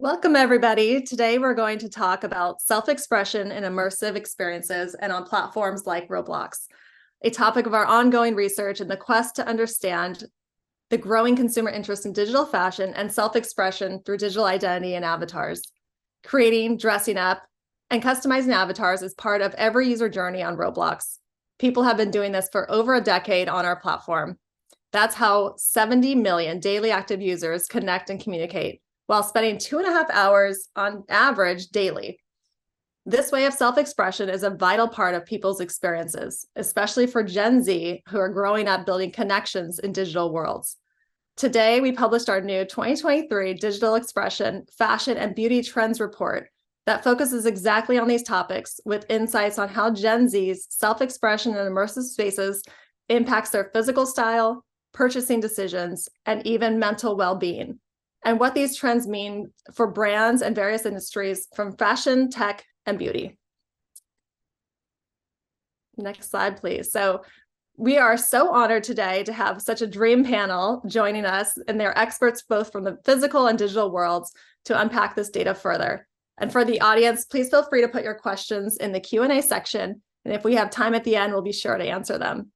Welcome, everybody. Today, we're going to talk about self-expression and immersive experiences and on platforms like Roblox, a topic of our ongoing research in the quest to understand the growing consumer interest in digital fashion and self-expression through digital identity and avatars. Creating, dressing up, and customizing avatars is part of every user journey on Roblox. People have been doing this for over a decade on our platform. That's how 70 million daily active users connect and communicate, while spending 2.5 hours on average daily. This way of self-expression is a vital part of people's experiences, especially for Gen Z who are growing up building connections in digital worlds. Today, we published our new 2023 Digital Expression, Fashion, and Beauty Trends Report that focuses exactly on these topics with insights on how Gen Z's self-expression in immersive spaces impacts their physical style, purchasing decisions, and even mental well-being, and what these trends mean for brands and various industries from fashion, tech, and beauty. Next slide, please. So we are so honored today to have such a dream panel joining us, and they're experts both from the physical and digital worlds to unpack this data further. And for the audience, please feel free to put your questions in the Q&A section, and if we have time at the end, we'll be sure to answer them.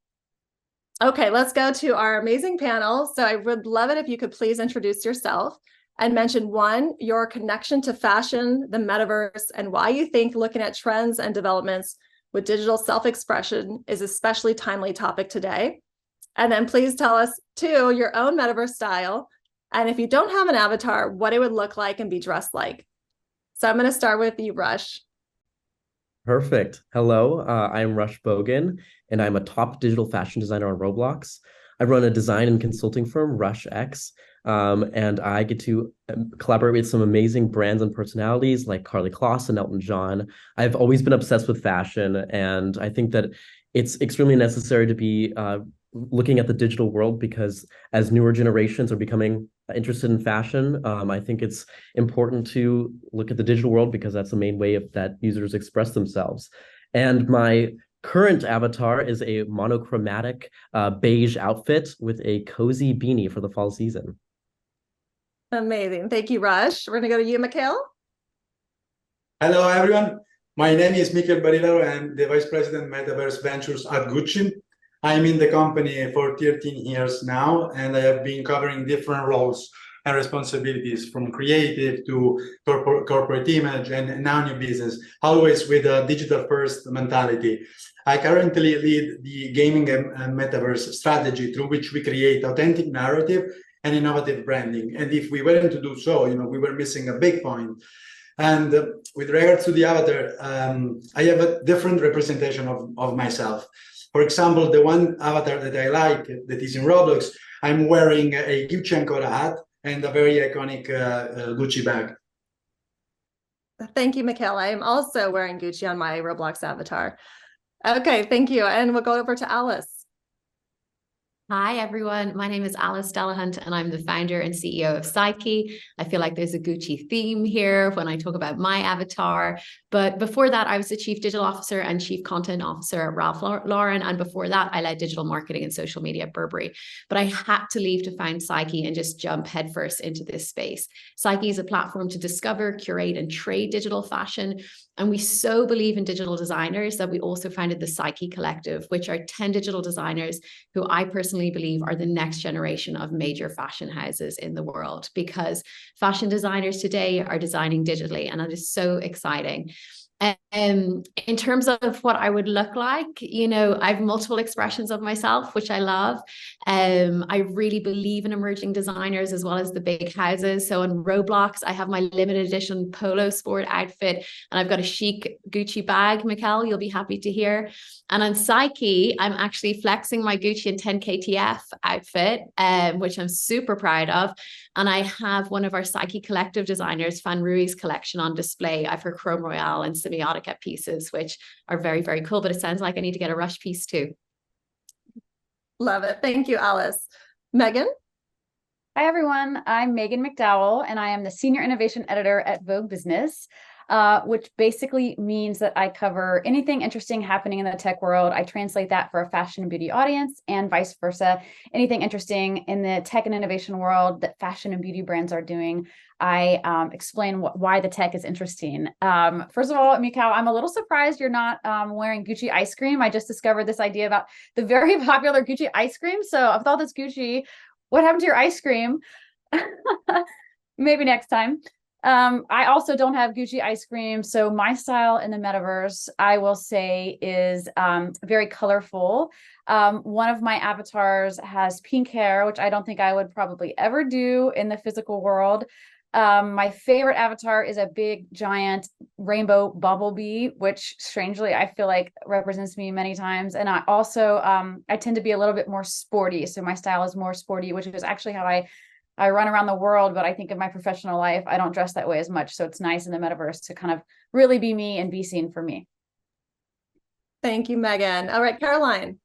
Okay, let's go to our amazing panel. So I would love it if you could please introduce yourself and mention one, your connection to fashion, the metaverse, and why you think looking at trends and developments with digital self-expression is especially timely topic today. And then please tell us, too, your own metaverse style. And if you don't have an avatar, what it would look like and be dressed like. So I'm going to start with you, Rush. Perfect. Hello, I'm Rush Bogan, and I'm a top digital fashion designer on Roblox. I run a design and consulting firm, RushX, and I get to collaborate with some amazing brands and personalities like Karlie Kloss and Elton John. I've always been obsessed with fashion, and I think that it's extremely necessary to be looking at the digital world because as newer generations are becoming interested in fashion, I think it's important to look at the digital world because that's the main way that users express themselves. And my current avatar is a monochromatic beige outfit with a cozy beanie for the fall season. Amazing. Thank you, Rush. We're going to go to you, Mikhail. Hello, everyone. My name is Mikhail Barilaro. I'm the Vice President Metaverse Ventures at Wootton. I'm in the company for 13 years now, and I have been covering different roles and responsibilities from creative to corporate image and now new business, always with a digital-first mentality. I currently lead the gaming and metaverse strategy through which we create authentic narrative and innovative branding. And if we weren't to do so, we were missing a big point. And with regards to the avatar, I have a different representation of myself. For example, the one avatar that I like that is in Roblox, I'm wearing a Gucci Ancora hat and a very iconic Gucci bag. Thank you, Mikhail. I am also wearing Gucci on my Roblox avatar. Okay, thank you. And we'll go over to Alice. Hi, everyone. My name is Alice Delahunt, and I'm the founder and CEO of Psyche. I feel like there's a Gucci theme here when I talk about my avatar. But before that, I was the Chief Digital Officer and Chief Content Officer at Ralph Lauren. And before that, I led digital marketing and social media at Burberry. But I had to leave to found Psyche and just jump headfirst into this space. Psyche is a platform to discover, curate, and trade digital fashion. And we so believe in digital designers that we also founded the Psyche Collective, which are 10 digital designers who I personally believe are the next generation of major fashion houses in the world, because fashion designers today are designing digitally, and that is so exciting. In terms of what I would look like, I have multiple expressions of myself, which I love. I really believe in emerging designers as well as the big houses. So on Roblox, I have my limited edition polo sport outfit, and I've got a chic Gucci bag, Mikhail, you'll be happy to hear. And on Psyche, I'm actually flexing my Gucci and 10 KTF outfit, which I'm super proud of. And I have one of our Psyche Collective designers, Fan Rui's collection on display. I have her Chrome Royale and Semiotica pieces, which are very, very cool. But it sounds like I need to get a Rush piece too. Love it. Thank you, Alice. Megan? Hi, everyone. I'm Megan McDowell, and I am the Senior Innovation Editor at Vogue Business. which basically means that I cover anything interesting happening in the tech world. I translate that for a fashion and beauty audience and vice versa. Anything interesting in the tech and innovation world that fashion and beauty brands are doing, I explain why the tech is interesting. First of all, Mikhail, I'm a little surprised you're not wearing Gucci ice cream. I just discovered this idea about the very popular Gucci ice cream. So I've thought this Gucci, what happened to your ice cream? Maybe next time. I also don't have Gucci ice cream. So my style in the metaverse, I will say, is very colorful. One of my avatars has pink hair, which I don't think I would probably ever do in the physical world. My favorite avatar is a big, giant rainbow bumblebee, which strangely I feel like represents me many times. And I also, I tend to be a little bit more sporty. So my style is more sporty, which is actually how I run around the world. But I think in my professional life, I don't dress that way as much. So it's nice in the metaverse to kind of really be me and be seen for me. Thank you, Megan. All right, Caroline.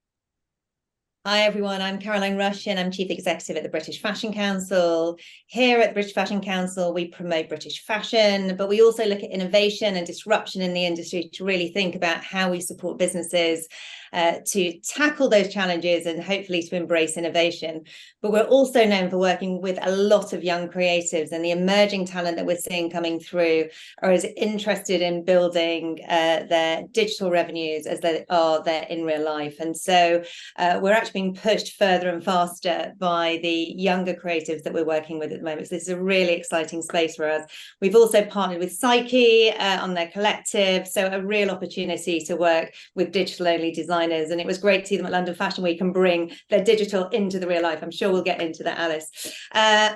Hi, everyone. I'm Caroline Rushin. I'm Chief Executive at the British Fashion Council. Here at the British Fashion Council, we promote British fashion, but we also look at innovation and disruption in the industry to really think about how we support businesses to tackle those challenges and hopefully to embrace innovation. But we're also known for working with a lot of young creatives, and the emerging talent that we're seeing coming through are as interested in building their digital revenues as they are there in real life. And so we're actually being pushed further and faster by the younger creatives that we're working with at the moment. So this is a really exciting space for us. We've also partnered with Psyche on their collective, so a real opportunity to work with digital-only designers. And it was great to see them at London Fashion Week and bring their digital into the real life. I'm sure we'll get into that, Alice.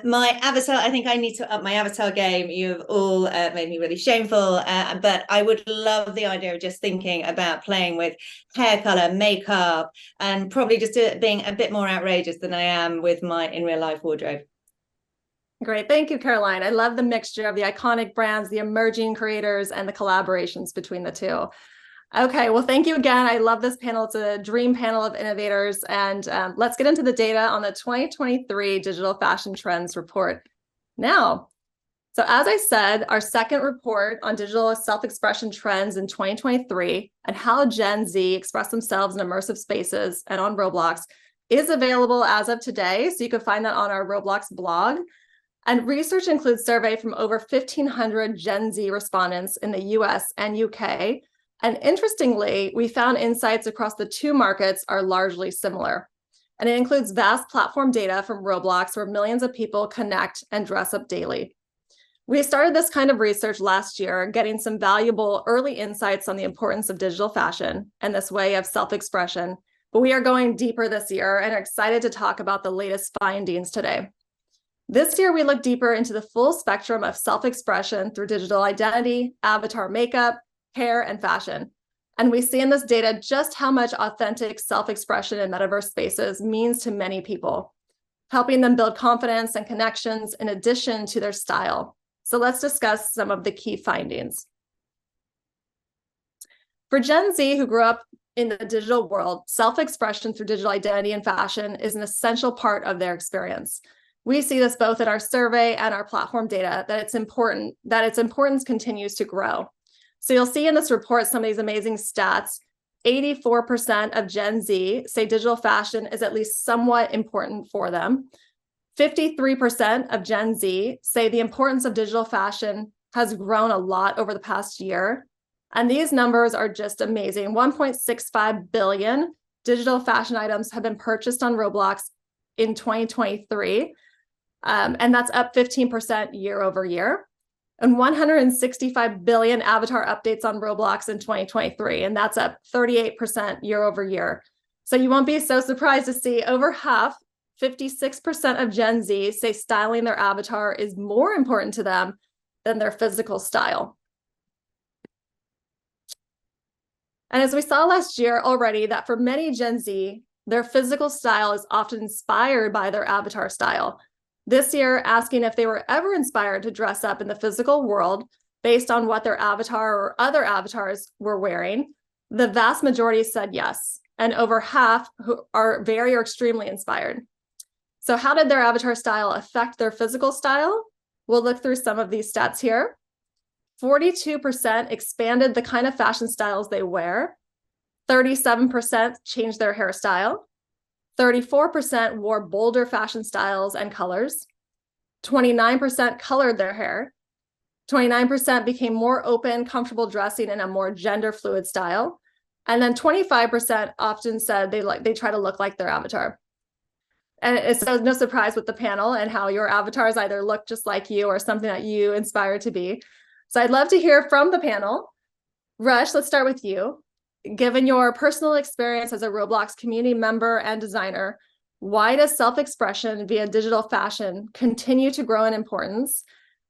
My avatar, I think I need to up my avatar game. You've all made me really shameful, but I would love the idea of just thinking about playing with hair color, makeup, and probably just being a bit more outrageous than I am with my in real life wardrobe. Great. Thank you, Caroline. I love the mixture of the iconic brands, the emerging creators, and the collaborations between the two. Okay, well, thank you again. I love this panel. It's a dream panel of innovators. And let's get into the data on the 2023 Digital Fashion Trends Report now. So as I said, our second report on digital self-expression trends in 2023 and how Gen Z express themselves in immersive spaces and on Roblox is available as of today. So you can find that on our Roblox blog. And research includes survey from over 1,500 Gen Z respondents in the US and UK. And interestingly, we found insights across the two markets are largely similar. And it includes vast platform data from Roblox, where millions of people connect and dress up daily. We started this kind of research last year, getting some valuable early insights on the importance of digital fashion and this way of self-expression. But we are going deeper this year and are excited to talk about the latest findings today. This year, we look deeper into the full spectrum of self-expression through digital identity, avatar makeup, hair, and fashion. And we see in this data just how much authentic self-expression in metaverse spaces means to many people, helping them build confidence and connections in addition to their style. So let's discuss some of the key findings. For Gen Z who grew up in the digital world, self-expression through digital identity and fashion is an essential part of their experience. We see this both in our survey and our platform data, that its importance continues to grow. So you'll see in this report some of these amazing stats. 84% of Gen Z say digital fashion is at least somewhat important for them. 53% of Gen Z say the importance of digital fashion has grown a lot over the past year. And these numbers are just amazing. 1.65 billion digital fashion items have been purchased on Roblox in 2023. And that's up 15% year over year. And 165 billion avatar updates on Roblox in 2023. And that's up 38% year over year. So you won't be so surprised to see over half, 56% of Gen Z say styling their avatar is more important to them than their physical style. And as we saw last year already, that for many Gen Z, their physical style is often inspired by their avatar style. This year, asking if they were ever inspired to dress up in the physical world based on what their avatar or other avatars were wearing, the vast majority said yes, and over half who are very or extremely inspired. So how did their avatar style affect their physical style? We'll look through some of these stats here. 42% expanded the kind of fashion styles they wear, 37% changed their hairstyle, 34% wore bolder fashion styles and colors, 29% colored their hair, 29% became more open, comfortable dressing in a more gender fluid style, and then 25% often said they try to look like their avatar. And it's no surprise with the panel and how your avatars either look just like you or something that you inspire to be. So I'd love to hear from the panel. Rush, let's start with you. Given your personal experience as a Roblox community member and designer, why does self-expression via digital fashion continue to grow in importance?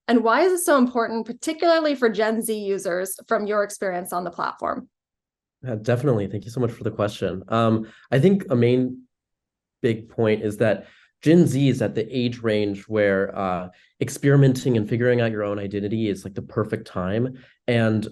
And why is it so important, particularly for Gen Z users, from your experience on the platform? Definitely. Thank you so much for the question. I think a main big point is that Gen Z is at the age range where experimenting and figuring out your own identity is like the perfect time. And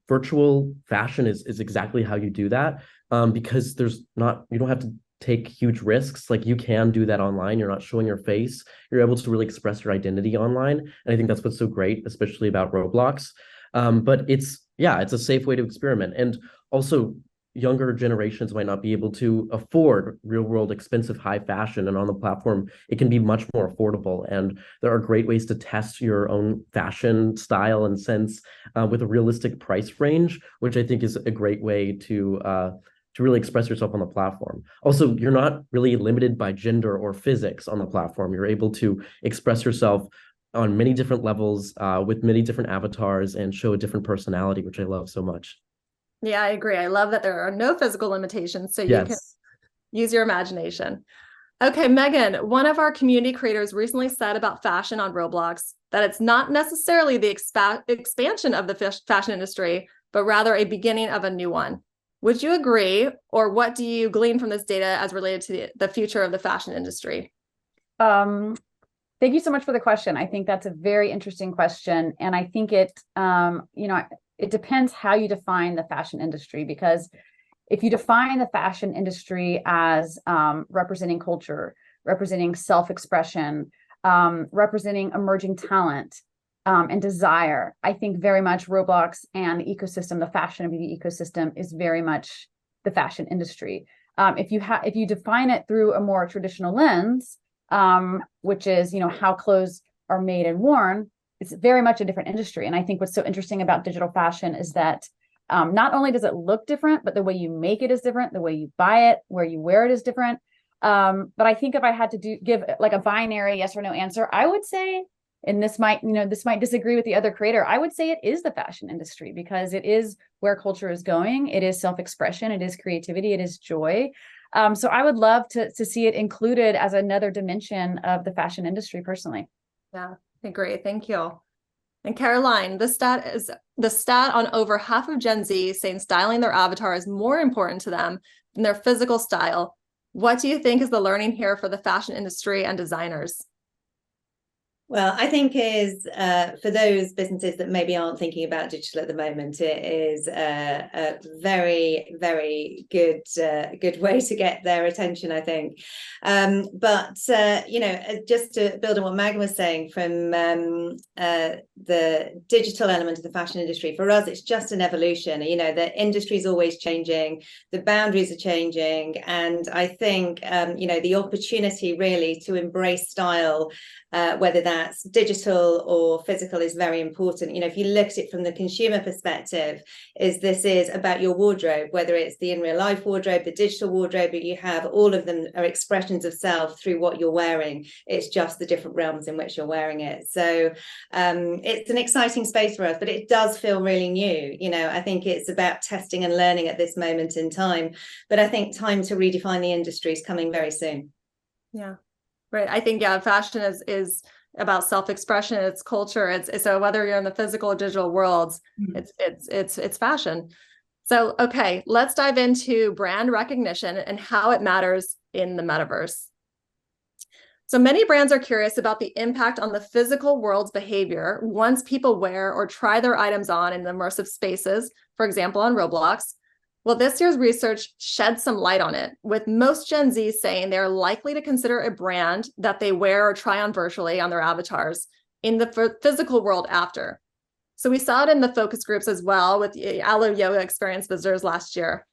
virtual fashion is exactly how you do that, because you don't have to take huge risks. Like, you can do that online. You're not showing your face. You're able to really express your identity online. And I think that's what's so great, especially about Roblox. But it's a safe way to experiment. And also, younger generations might not be able to afford real world expensive high fashion, and on the platform it can be much more affordable, and there are great ways to test your own fashion style and sense with a realistic price range, which I think is a great way to really express yourself on the platform. Also, you're not really limited by gender or physics on the platform. You're able to express yourself on many different levels with many different avatars and show a different personality, which I love so much. Yeah, I agree. I love that there are no physical limitations, so you can use your imagination. Okay, Megan, one of our community creators recently said about fashion on Roblox that it's not necessarily the expansion of the fashion industry, but rather a beginning of a new one. Would you agree, or what do you glean from this data as related to the future of the fashion industry? Thank you so much for the question. I think that's a very interesting question, and I think it depends how you define the fashion industry, because if you define the fashion industry as representing culture, representing self-expression, representing emerging talent and desire, I think very much Roblox and the ecosystem, the fashion and beauty ecosystem, is very much the fashion industry. If you define it through a more traditional lens, which is how clothes are made and worn, it's very much a different industry. And I think what's so interesting about digital fashion is that not only does it look different, but the way you make it is different, the way you buy it, where you wear it is different. But I think if I had to give like a binary yes or no answer, I would say, and this might disagree with the other creator, I would say it is the fashion industry, because it is where culture is going. It is self-expression, it is creativity, it is joy. So I would love to see it included as another dimension of the fashion industry personally. Yeah. Great, thank you. And Caroline, the stat on over half of Gen Z saying styling their avatar is more important to them than their physical style. What do you think is the learning here for the fashion industry and designers? Well, I think is for those businesses that maybe aren't thinking about digital at the moment, it is a very, very good way to get their attention, I think. But just to build on what Megan was saying, from the digital element of the fashion industry, for us, it's just an evolution. The industry is always changing, the boundaries are changing, and I think the opportunity really to embrace style, whether that's digital or physical, is very important. If you look at it from the consumer perspective, this is about your wardrobe, whether it's the in real life wardrobe, the digital wardrobe, but you have all of them are expressions of self through what you're wearing. It's just the different realms in which you're wearing it. So it's an exciting space for us, but it does feel really new. I think it's about testing and learning at this moment in time, but I think time to redefine the industry is coming very soon. Yeah. Right. I think, fashion is about self-expression, it's culture. It's so whether you're in the physical or digital worlds, it's fashion. So, okay, let's dive into brand recognition and how it matters in the metaverse. So many brands are curious about the impact on the physical world's behavior once people wear or try their items on in immersive spaces, for example, on Roblox. Well, this year's research sheds some light on it, with most Gen Z saying they're likely to consider a brand that they wear or try on virtually on their avatars in the physical world after. So we saw it in the focus groups as well with Alo Yoga Experience visitors last year.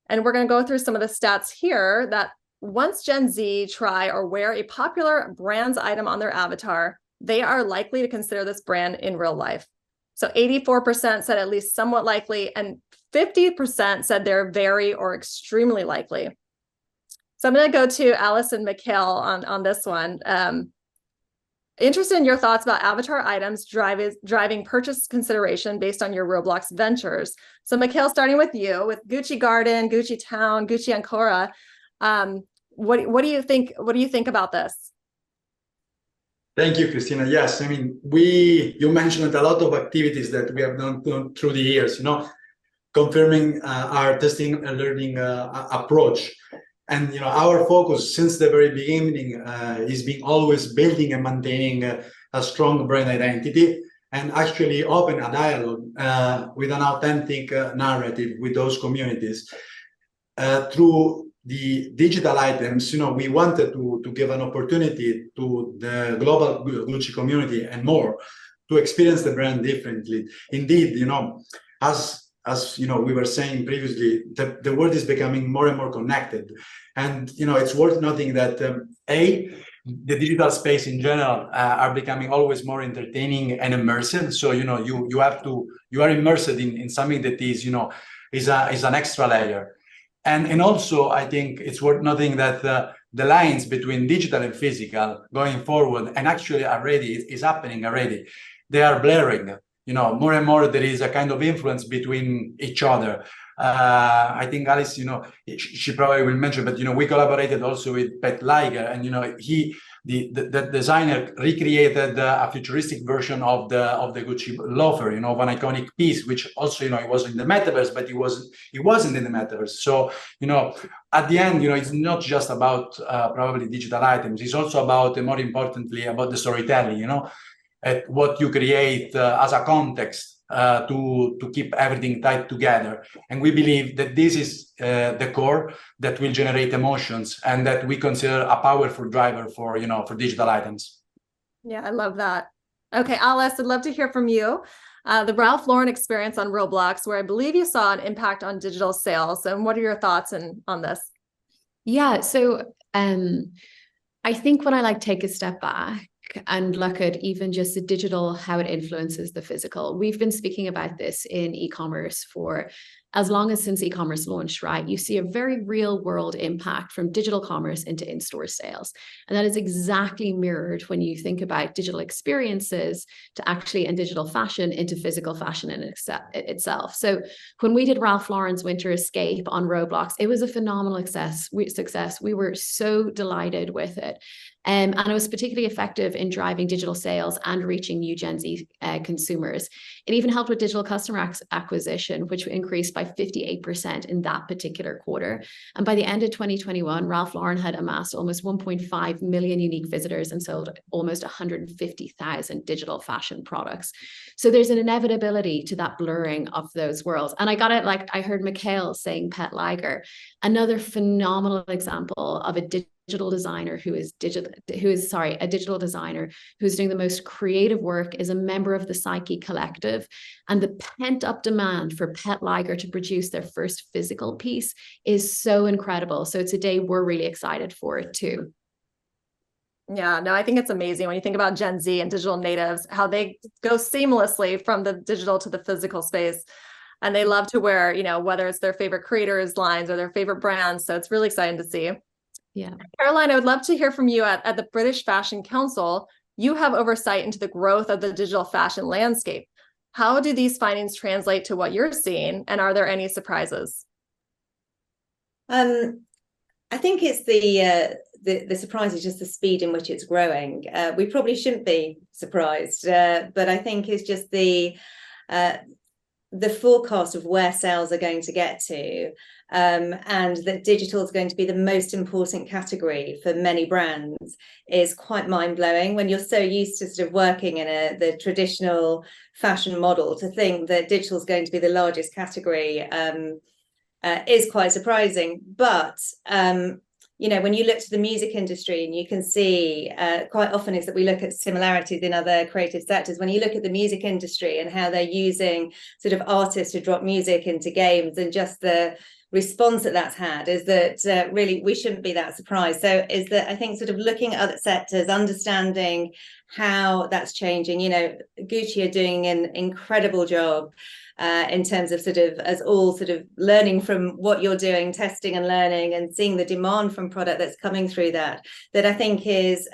And we're going to go through some of the stats here that once Gen Z try or wear a popular brand's item on their avatar, they are likely to consider this brand in real life. So 84% said at least somewhat likely, and 50% said they're very or extremely likely. So I'm going to go to Alice and Mikhail on this one. Interested in your thoughts about avatar items driving purchase consideration based on your Roblox ventures. So Mikhail, starting with you, with Gucci Garden, Gucci Town, Gucci Ancora, what do you think? What do you think about this? Thank you, Christina. Yes, I mean, you mentioned a lot of activities that we have done through the years, confirming our testing and learning approach. And our focus since the very beginning is being always building and maintaining a strong brand identity, and actually open a dialogue with an authentic narrative with those communities. Through the digital items, we wanted to give an opportunity to the global Gucci community and more to experience the brand differently. Indeed, as we were saying previously, the world is becoming more and more connected, and it's worth noting that the digital space in general are becoming always more entertaining and immersive. So you are immersed in something that is is an extra layer, and also I think it's worth noting that the lines between digital and physical going forward, and actually already is happening already, they are blurring. More and more there is a kind of influence between each other. I think Alice, she probably will mention, but we collaborated also with Pet Liger, and the designer recreated a futuristic version of the Gucci loafer, of an iconic piece, which also it was in the metaverse, but it wasn't in the metaverse. So at the end, it's not just about probably digital items. It's also about, and more importantly, about the storytelling. At what you create as a context to keep everything tied together. And we believe that this is the core that will generate emotions, and that we consider a powerful driver for digital items. Yeah, I love that. Okay, Alice, I'd love to hear from you. The Ralph Lauren experience on Roblox, where I believe you saw an impact on digital sales. And what are your thoughts on this? Yeah, so I think when I take a step back and look at even just the digital, how it influences the physical. We've been speaking about this in e-commerce for as long as since e-commerce launched, right? You see a very real world impact from digital commerce into in-store sales. And that is exactly mirrored when you think about digital experiences to actually, and digital fashion into physical fashion in itself. So when we did Ralph Lauren's Winter Escape on Roblox, it was a phenomenal success. We were so delighted with it. And it was particularly effective in driving digital sales and reaching new Gen Z consumers. It even helped with digital customer acquisition, which increased by 58% in that particular quarter. And by the end of 2021, Ralph Lauren had amassed almost 1.5 million unique visitors and sold almost 150,000 digital fashion products. So there's an inevitability to that blurring of those worlds. And I got it, I heard Mikhail saying Pet Liger, another phenomenal example of a digital designer a digital designer who's doing the most creative work, is a member of the Psyche Collective, and the pent-up demand for Pet Liger to produce their first physical piece is so incredible. So it's a day we're really excited for it too. Yeah, no, I think it's amazing when you think about Gen Z and digital natives, how they go seamlessly from the digital to the physical space. And they love to wear, whether it's their favorite creators' lines or their favorite brands. So it's really exciting to see. Yeah. Caroline, I would love to hear from you at the British Fashion Council. You have oversight into the growth of the digital fashion landscape. How do these findings translate to what you're seeing? And are there any surprises? I think it's the surprise is just the speed in which it's growing. We probably shouldn't be surprised, but I think it's just the forecast of where sales are going to get to, and that digital is going to be the most important category for many brands is quite mind-blowing when you're so used to sort of working in the traditional fashion model. To think that digital is going to be the largest category is quite surprising. But when you look to the music industry, and you can see quite often is that we look at similarities in other creative sectors. When you look at the music industry and how they're using sort of artists to drop music into games, and just the response that's had, is that really we shouldn't be that surprised. So is that I think sort of looking at other sectors, understanding how that's changing. Gucci are doing an incredible job in terms of sort of us all sort of learning from what you're doing, testing and learning, and seeing the demand from product that's coming through that I think is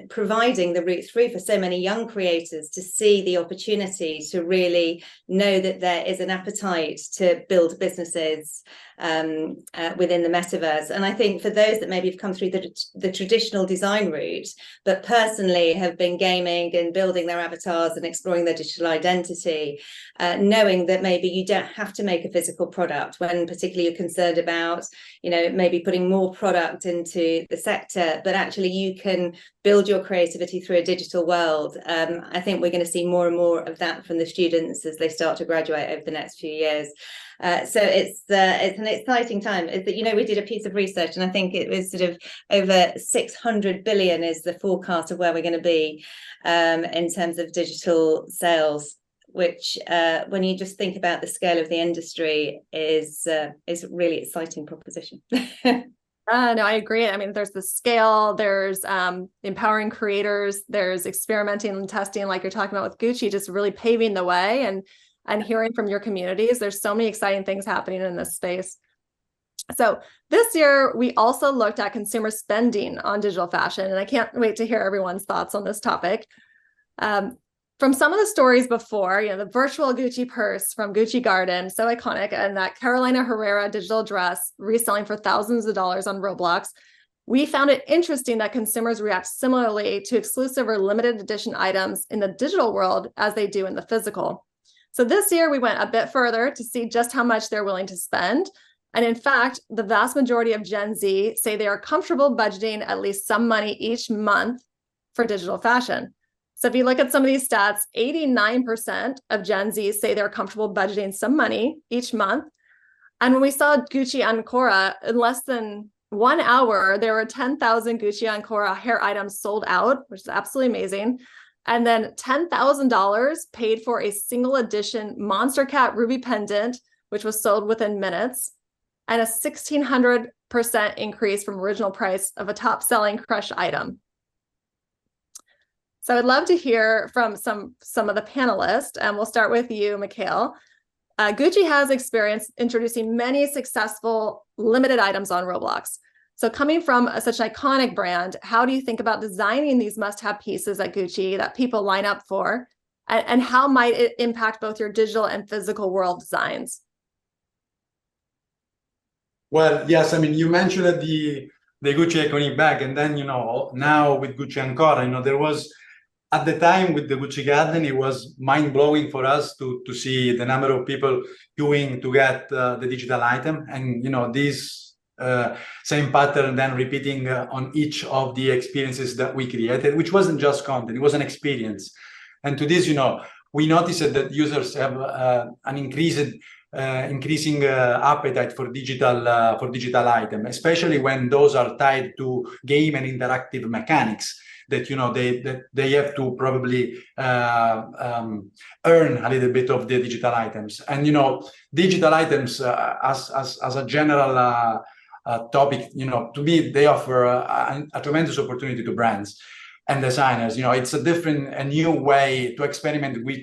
providing the route through for so many young creators to see the opportunity to really know that there is an appetite to build businesses within the metaverse. And I think for those that maybe have come through the traditional design route, but personally have been gaming and building their avatars and exploring their digital identity, knowing that maybe you don't have to make a physical product when particularly you're concerned about, maybe putting more product into the sector, but actually you can build your creativity through a digital world. I think we're going to see more and more of that from the students as they start to graduate over the next few years. So it's an exciting time. We did a piece of research, and I think it was sort of over 600 billion is the forecast of where we're going to be in terms of digital sales, which when you just think about the scale of the industry is a really exciting proposition. No, I agree. I mean, there's the scale, there's empowering creators, there's experimenting and testing, like you're talking about with Gucci, just really paving the way and hearing from your communities. There's so many exciting things happening in this space. So this year, we also looked at consumer spending on digital fashion, and I can't wait to hear everyone's thoughts on this topic. From some of the stories before, the virtual Gucci purse from Gucci Garden, so iconic, and that Carolina Herrera digital dress reselling for thousands of dollars on Roblox, we found it interesting that consumers react similarly to exclusive or limited edition items in the digital world as they do in the physical. So this year, we went a bit further to see just how much they're willing to spend. And in fact, the vast majority of Gen Z say they are comfortable budgeting at least some money each month for digital fashion. So if you look at some of these stats, 89% of Gen Z say they're comfortable budgeting some money each month. And when we saw Gucci Ancora, in less than 1 hour, there were 10,000 Gucci Ancora hair items sold out, which is absolutely amazing. And then $10,000 paid for a single edition Monster Cat ruby pendant, which was sold within minutes, and a 1,600% increase from original price of a top-selling Crush item. So I'd love to hear from some of the panelists, and we'll start with you, Mikhail. Gucci has experience introducing many successful limited items on Roblox. So coming from such an iconic brand, how do you think about designing these must-have pieces at Gucci that people line up for? And how might it impact both your digital and physical world designs? Well, yes, I mean, you mentioned the Gucci iconic bag, and then, now with Gucci Ancora, there was, at the time with the Gucci Garden, it was mind-blowing for us to see the number of people queuing to get the digital item. And, this same pattern then repeating on each of the experiences that we created, which wasn't just content, it was an experience. And to this, we noticed that users have an increasing appetite for digital item, especially when those are tied to game and interactive mechanics that they have to probably earn a little bit of the digital items. And digital items as a general topic, to me, they offer a tremendous opportunity to brands and designers. It's a new way to experiment with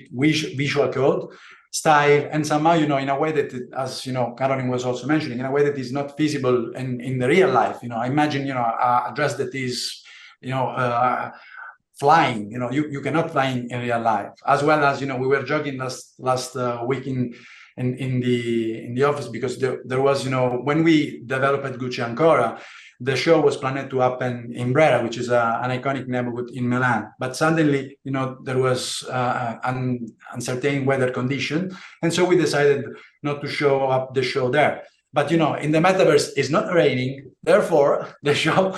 visual code, style, and somehow, in a way that, as Caroline was also mentioning, in a way that is not feasible in the real life. I imagine, a dress that is, flying. You cannot fly in real life. As well as, we were joking last week in the office, because there was, when we developed Gucci Ancora, the show was planned to happen in Brera, which is an iconic neighborhood in Milan. But suddenly, there was an uncertain weather condition. And so we decided not to show up the show there. But, in the metaverse, it's not raining. Therefore, the show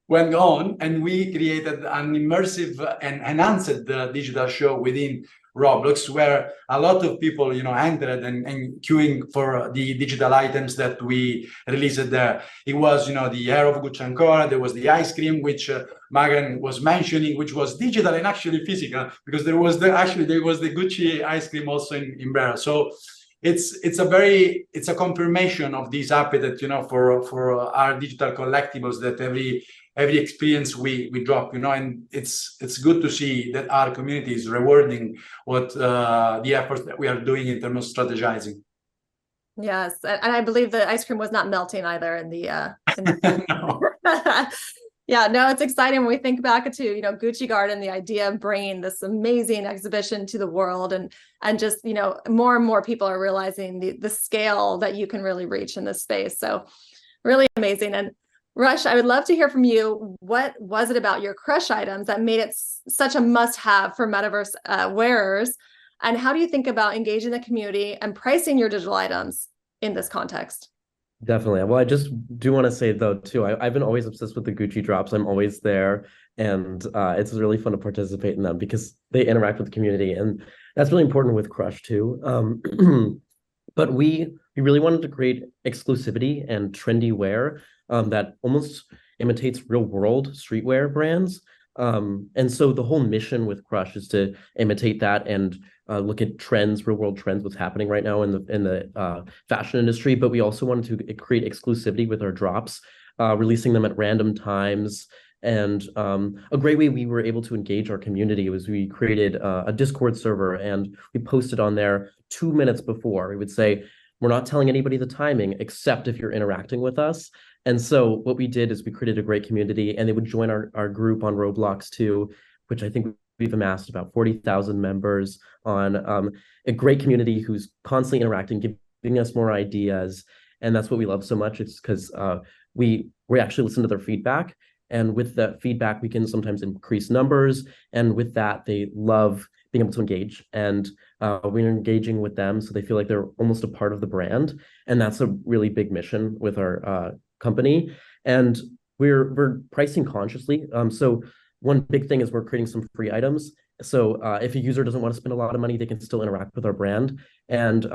went on, and we created an immersive and enhanced digital show within Roblox, where a lot of people, entered and queuing for the digital items that we released there. It was, the hair of Gucci and Cora, there was the ice cream, which Megan was mentioning, which was digital and actually physical, because there was the Gucci ice cream also in Bear. So it's a confirmation of this appetite, for our digital collectibles, that every experience we drop, and it's good to see that our community is rewarding what the efforts that we are doing in terms of strategizing. Yes, and I believe the ice cream was not melting either in the No. Yeah, no, it's exciting when we think back to, Gucci Garden, the idea of bringing this amazing exhibition to the world, and just, more and more people are realizing the scale that you can really reach in this space. So really amazing. And Rush, I would love to hear from you. What was it about your crush items that made it such a must-have for Metaverse wearers? And how do you think about engaging the community and pricing your digital items in this context? Definitely. Well, I just do want to say, though, too, I've been always obsessed with the Gucci drops. I'm always there, and it's really fun to participate in them because they interact with the community, and that's really important with Crush, too. But we really wanted to create exclusivity and trendy wear that almost imitates real-world streetwear brands. And so the whole mission with Crush is to imitate that and look at trends, real-world trends, what's happening right now in the fashion industry. But we also wanted to create exclusivity with our drops, releasing them at random times. And a great way we were able to engage our community was we created a Discord server, and we posted on there 2 minutes before. We would say, we're not telling anybody the timing, except if you're interacting with us. And so what we did is we created a great community, and they would join our group on Roblox too, which I think we've amassed about 40,000 members on, a great community who's constantly interacting, giving us more ideas. And that's what we love so much. It's because we actually listen to their feedback. And with that feedback, we can sometimes increase numbers. And with that, they love being able to engage. And we're engaging with them, so they feel like they're almost a part of the brand. And that's a really big mission with our company. And we're pricing consciously. So one big thing is we're creating some free items. So if a user doesn't want to spend a lot of money, they can still interact with our brand. And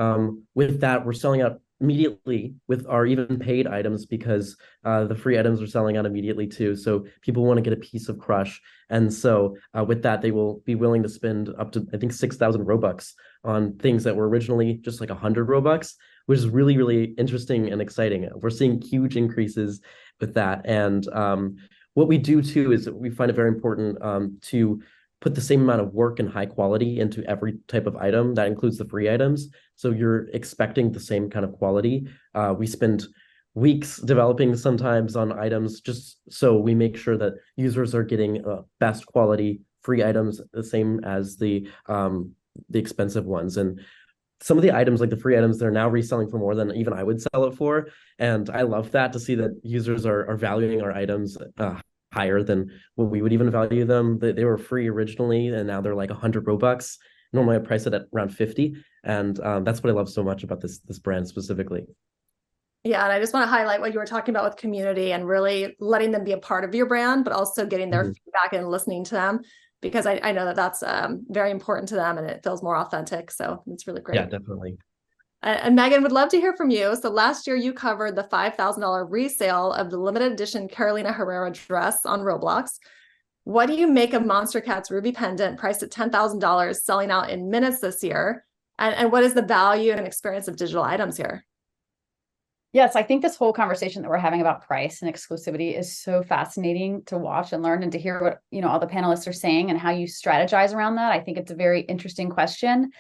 with that, we're selling out immediately with our even paid items, because the free items are selling out immediately too. So people want to get a piece of Crush. And so with that, they will be willing to spend up to, I think, 6,000 Robux on things that were originally just like 100 Robux, which is really, really interesting and exciting. We're seeing huge increases with that. And what we do too is we find it very important to put the same amount of work and high quality into every type of item. That includes the free items. So you're expecting the same kind of quality. We spend weeks developing sometimes on items, just so we make sure that users are getting best quality free items, the same as the expensive ones. And some of the items, like the free items, they're now reselling for more than even I would sell it for. And I love that, to see that users are valuing our items higher than what we would even value them. They were free originally, and now they're like 100 Robux. Normally I price it at around 50. And that's what I love so much about this brand specifically. Yeah, and I just want to highlight what you were talking about with community and really letting them be a part of your brand, but also getting their feedback and listening to them, because I know that that's very important to them, and it feels more authentic. So it's really great. Yeah, definitely. And Megan, would love to hear from you. So last year you covered the $5,000 resale of the limited edition Carolina Herrera dress on Roblox. What do you make of Monster Cat's ruby pendant priced at $10,000 selling out in minutes this year? And what is the value and experience of digital items here? Yes, I think this whole conversation that we're having about price and exclusivity is so fascinating to watch and learn, and to hear what, all the panelists are saying and how you strategize around that. I think it's a very interesting question.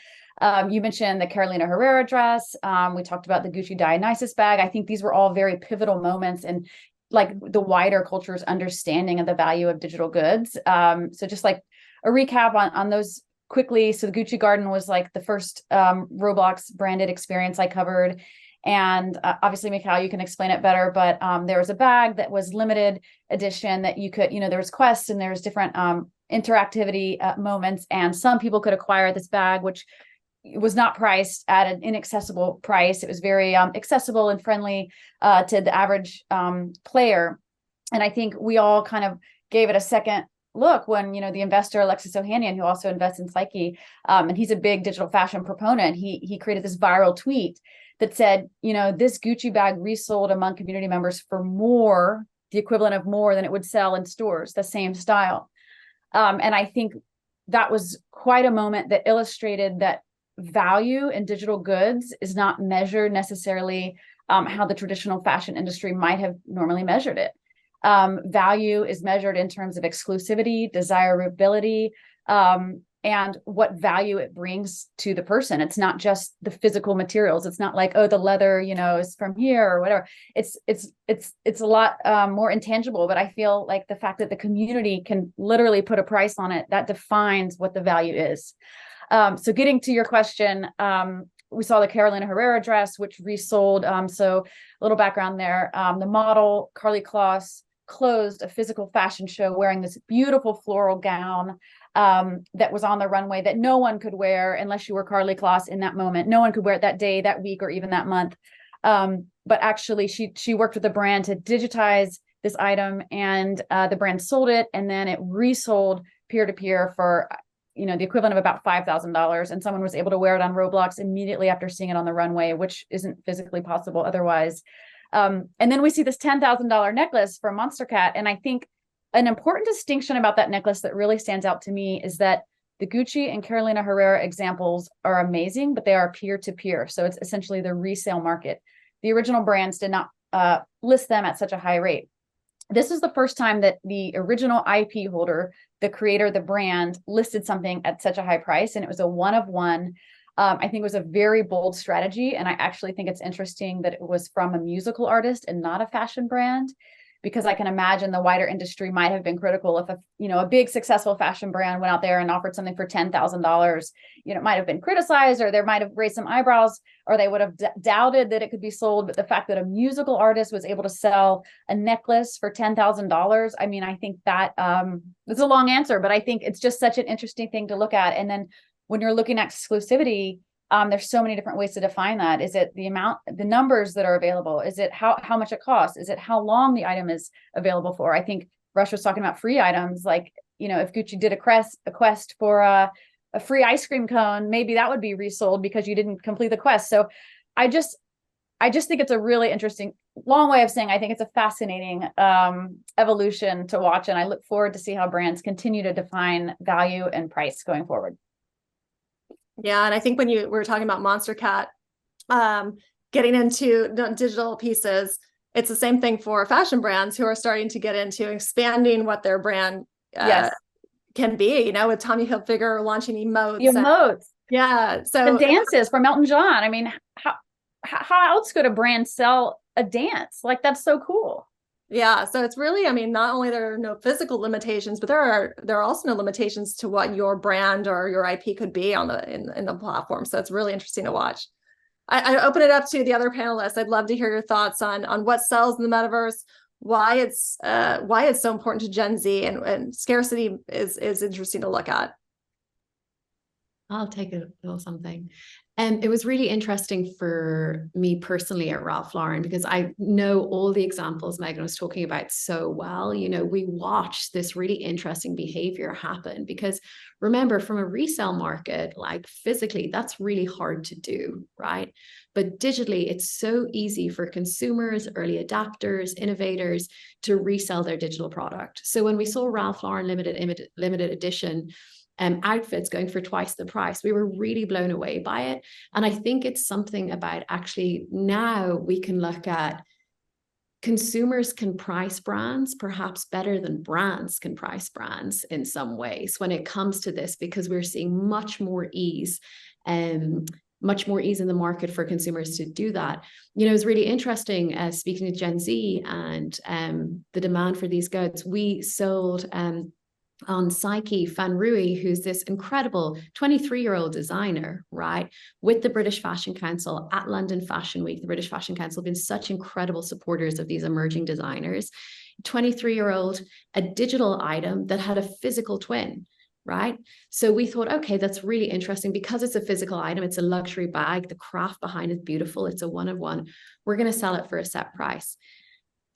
You mentioned the Carolina Herrera dress. We talked about the Gucci Dionysus bag. I think these were all very pivotal moments in like the wider culture's understanding of the value of digital goods. So just like a recap on those quickly. So the Gucci Garden was like the first Roblox branded experience I covered. And obviously, Mikhail, you can explain it better, but there was a bag that was limited edition that you could, there was quests and there's different interactivity moments. And some people could acquire this bag, which was not priced at an inaccessible price. It was very accessible and friendly to the average player. And I think we all kind of gave it a second look, when, you know, the investor Alexis Ohanian, who also invests in Psyche, and he's a big digital fashion proponent, he created this viral tweet that said, you know, this Gucci bag resold among community members for more, the equivalent of more than it would sell in stores, the same style. And I think that was quite a moment that illustrated that value in digital goods is not measured necessarily how the traditional fashion industry might have normally measured it. Value is measured in terms of exclusivity, desirability, and what value it brings to the person. It's not just the physical materials. It's not like, oh, the leather, you know, is from here or whatever. It's a lot more intangible, but I feel like the fact that the community can literally put a price on it, that defines what the value is. So getting to your question, we saw the Carolina Herrera dress, which resold. So a little background there. The model, Carly Kloss, closed a physical fashion show wearing this beautiful floral gown that was on the runway that no one could wear unless you were Carly Kloss in that moment. No one could wear it that day, that week, or even that month. But actually, she worked with the brand to digitize this item, and the brand sold it, and then it resold peer-to-peer for, you know, the equivalent of about $5,000. And someone was able to wear it on Roblox immediately after seeing it on the runway, which isn't physically possible otherwise. And then we see this $10,000 necklace from Monster Cat. And I think an important distinction about that necklace that really stands out to me is that the Gucci and Carolina Herrera examples are amazing, but they are peer-to-peer. So it's essentially the resale market. The original brands did not list them at such a high rate. This is the first time that the original IP holder, the creator, the brand, listed something at such a high price, and it was a one of one. I think it was a very bold strategy, and I actually think it's interesting that it was from a musical artist and not a fashion brand, because I can imagine the wider industry might have been critical if a big successful fashion brand went out there and offered something for $10,000. You know, it might have been criticized, or there might have raised some eyebrows, or they would have doubted that it could be sold. But the fact that a musical artist was able to sell a necklace for $10,000, I mean, I think that it's a long answer, but I think it's just such an interesting thing to look at. And then when you're looking at exclusivity, there's so many different ways to define that. Is it the amount, the numbers that are available? Is it how much it costs? Is it how long the item is available for? I think Rush was talking about free items. Like, you know, if Gucci did a quest for a free ice cream cone, maybe that would be resold because you didn't complete the quest. So I just think it's a really interesting, long way of saying I think it's a fascinating evolution to watch. And I look forward to see how brands continue to define value and price going forward. Yeah, and I think when you were talking about Monster Cat, getting into digital pieces, it's the same thing for fashion brands who are starting to get into expanding what their brand can be. You know, with Tommy Hilfiger launching emotes. Yeah, so the dances from Elton John. I mean, how else could a brand sell a dance? Like, that's so cool. Yeah, so it's really, I mean, not only there are no physical limitations, but there are also no limitations to what your brand or your IP could be on in the platform. So it's really interesting to watch. I open it up to the other panelists. I'd love to hear your thoughts on what sells in the metaverse, why it's so important to Gen Z, and scarcity is interesting to look at. I'll take a little something. And it was really interesting for me personally at Ralph Lauren, because I know all the examples Megan was talking about so well. You know, we watched this really interesting behavior happen, because remember, from a resale market, like physically, that's really hard to do, right? But digitally, it's so easy for consumers, early adapters, innovators to resell their digital product. So when we saw Ralph Lauren limited edition outfits going for twice the price, we were really blown away by it. And I think it's something about, actually, now we can look at consumers can price brands perhaps better than brands can price brands in some ways when it comes to this, because we're seeing much more ease in the market for consumers to do that. You know, it's really interesting, speaking to Gen Z and the demand for these goods. We sold on Psyche Fan Rui, who's this incredible 23-year-old designer, right, with the British Fashion Council at London Fashion Week. The British Fashion Council have been such incredible supporters of these emerging designers. 23-year-old, a digital item that had a physical twin, right? So we thought, okay, that's really interesting, because it's a physical item, it's a luxury bag, the craft behind it is beautiful, it's a one of one. We're going to sell it for a set price.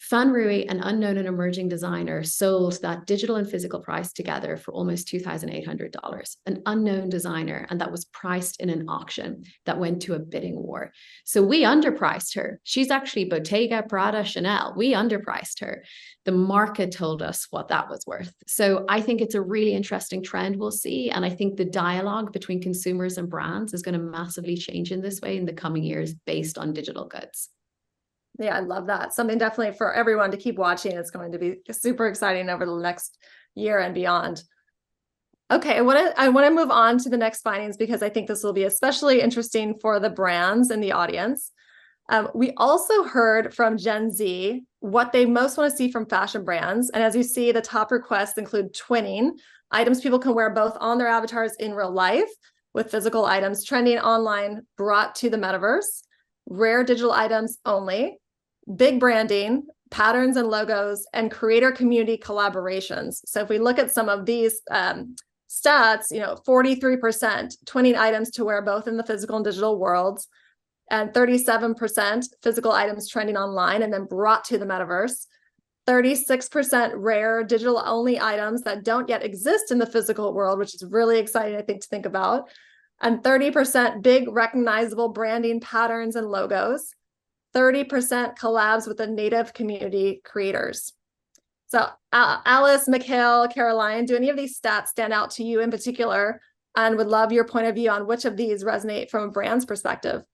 Fanrui, an unknown and emerging designer, sold that digital and physical price together for almost $2,800. An unknown designer, and that was priced in an auction that went to a bidding war. So we underpriced her. She's actually Bottega, Prada, Chanel. We underpriced her. The market told us what that was worth. So I think it's a really interesting trend we'll see. And I think the dialogue between consumers and brands is going to massively change in this way in the coming years based on digital goods. Yeah, I love that. Something definitely for everyone to keep watching. It's going to be super exciting over the next year and beyond. Okay, I want to move on to the next findings because I think this will be especially interesting for the brands in the audience. We also heard from Gen Z what they most want to see from fashion brands. And as you see, the top requests include twinning, items people can wear both on their avatars in real life, with physical items trending online brought to the metaverse, rare digital items only, big branding, patterns and logos, and creator community collaborations. So if we look at some of these stats, 43% twinning items to wear both in the physical and digital worlds, and 37% physical items trending online and then brought to the metaverse, 36% rare digital only items that don't yet exist in the physical world, which is really exciting, I think, to think about, and 30% big recognizable branding patterns and logos, 30% collabs with the native community creators. So Alice, Mikhail, Caroline, do any of these stats stand out to you in particular? And would love your point of view on which of these resonate from a brand's perspective.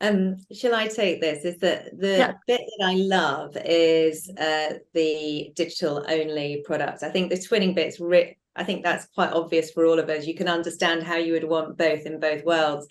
Shall I take this? Is that the bit that I love is the digital only product. I think the twinning bit's I think that's quite obvious for all of us. You can understand how you would want both in both worlds.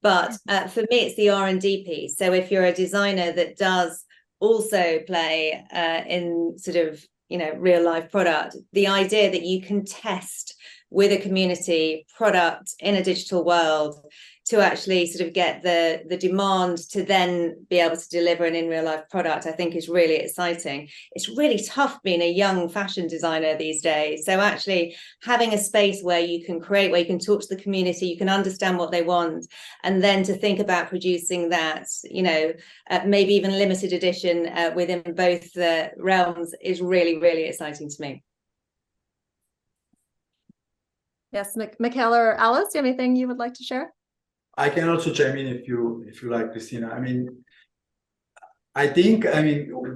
But for me, it's the R&D piece. So if you're a designer that does also play in sort of, real life product, the idea that you can test with a community product in a digital world to actually sort of get the demand to then be able to deliver an in real life product, I think is really exciting. It's really tough being a young fashion designer these days. So actually having a space where you can create, where you can talk to the community, you can understand what they want, and then to think about producing that, maybe even limited edition within both the realms is really, really exciting to me. Yes, Mikhail or Alice, do you have anything you would like to share? I can also chime in if you like, Christina. I think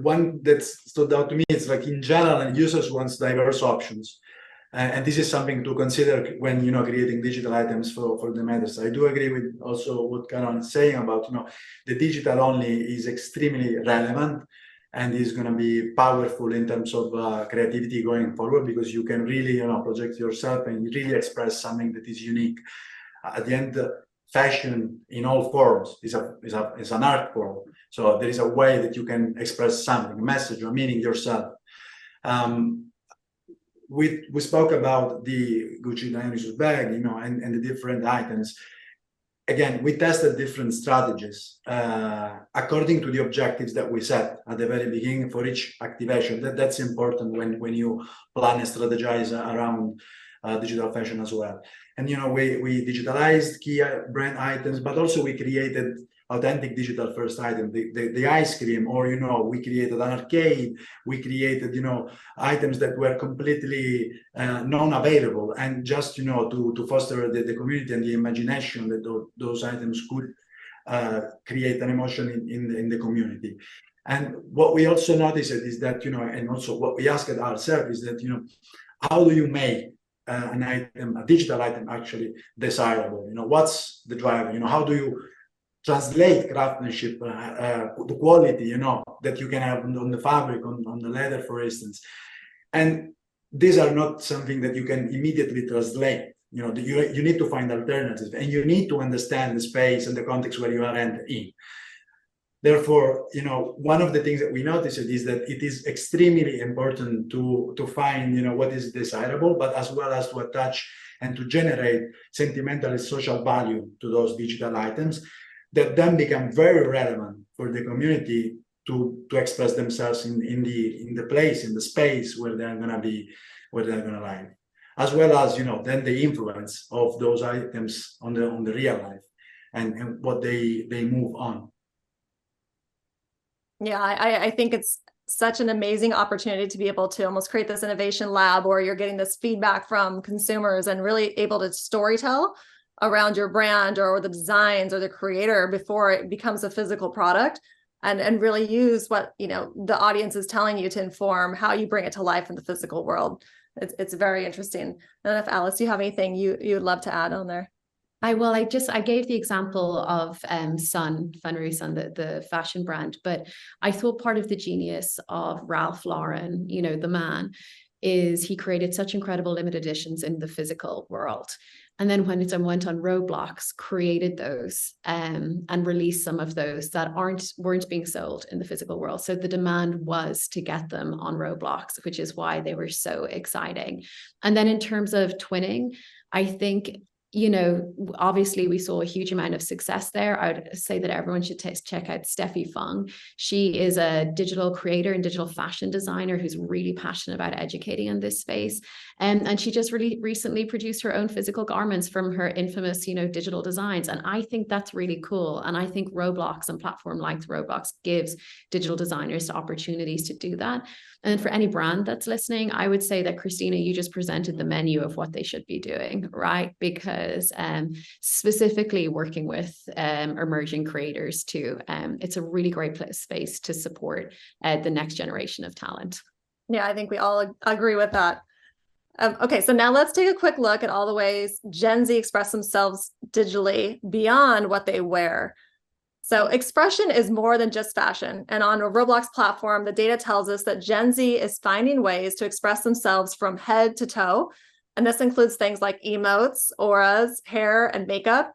one that stood out to me is like in general, and users wants diverse options, and this is something to consider when creating digital items for the metaverse. I do agree with also what Caroline is saying about the digital only is extremely relevant and is going to be powerful in terms of creativity going forward, because you can really project yourself and really express something that is unique. At the end, fashion in all forms is an art form. So there is a way that you can express something, a message or meaning yourself. We spoke about the Gucci Dionysus bag, and the different items. Again, we tested different strategies according to the objectives that we set at the very beginning for each activation. That's important when you plan and strategize around digital fashion as well. And we digitalized key brand items, but also we created authentic digital first item, the ice cream, or we created an arcade, we created items that were completely non-available, and just to foster the community and the imagination that those items could create an emotion in the community. And what we also noticed is that and also what we asked ourselves is that how do you make an item, a digital item, actually desirable? What's the driver? How do you translate craftsmanship, the quality, that you can have on the fabric, on the leather, for instance. And these are not something that you can immediately translate. You need to find alternatives, and you need to understand the space and the context where you are in. Therefore, one of the things that we noticed is that it is extremely important to find, what is desirable, but as well as to attach and to generate sentimental and social value to those digital items that then become very relevant for the community to express themselves in the place, in the space where they're going to be, where they're going to live, as well as then the influence of those items on the real life and what they move on. Yeah, I think it's such an amazing opportunity to be able to almost create this innovation lab where you're getting this feedback from consumers and really able to storytell around your brand or the designs or the creator before it becomes a physical product, and really use what, you know, the audience is telling you to inform how you bring it to life in the physical world. It's very interesting. I don't know if Alice, you have anything you would love to add on there? I gave the example of Funry Sun, the fashion brand, but I thought part of the genius of Ralph Lauren, you know, the man, is he created such incredible limited editions in the physical world. And then when it went on Roblox, created those and released some of those that weren't being sold in the physical world. So the demand was to get them on Roblox, which is why they were so exciting. And then in terms of twinning, I think, you know, obviously we saw a huge amount of success there. I would say that everyone should check out Steffi Fung. She is a digital creator and digital fashion designer who's really passionate about educating in this space. And she just really recently produced her own physical garments from her infamous, you know, digital designs. And I think that's really cool. And I think Roblox and platform like Roblox gives digital designers the opportunities to do that. And for any brand that's listening, I would say that, Christina, you just presented the menu of what they should be doing, right? Because specifically working with emerging creators too, it's a really great space to support the next generation of talent. Yeah, I think we all agree with that. Okay, so now let's take a quick look at all the ways Gen Z express themselves digitally beyond what they wear. So expression is more than just fashion. And on a Roblox platform, the data tells us that Gen Z is finding ways to express themselves from head to toe. And this includes things like emotes, auras, hair, and makeup.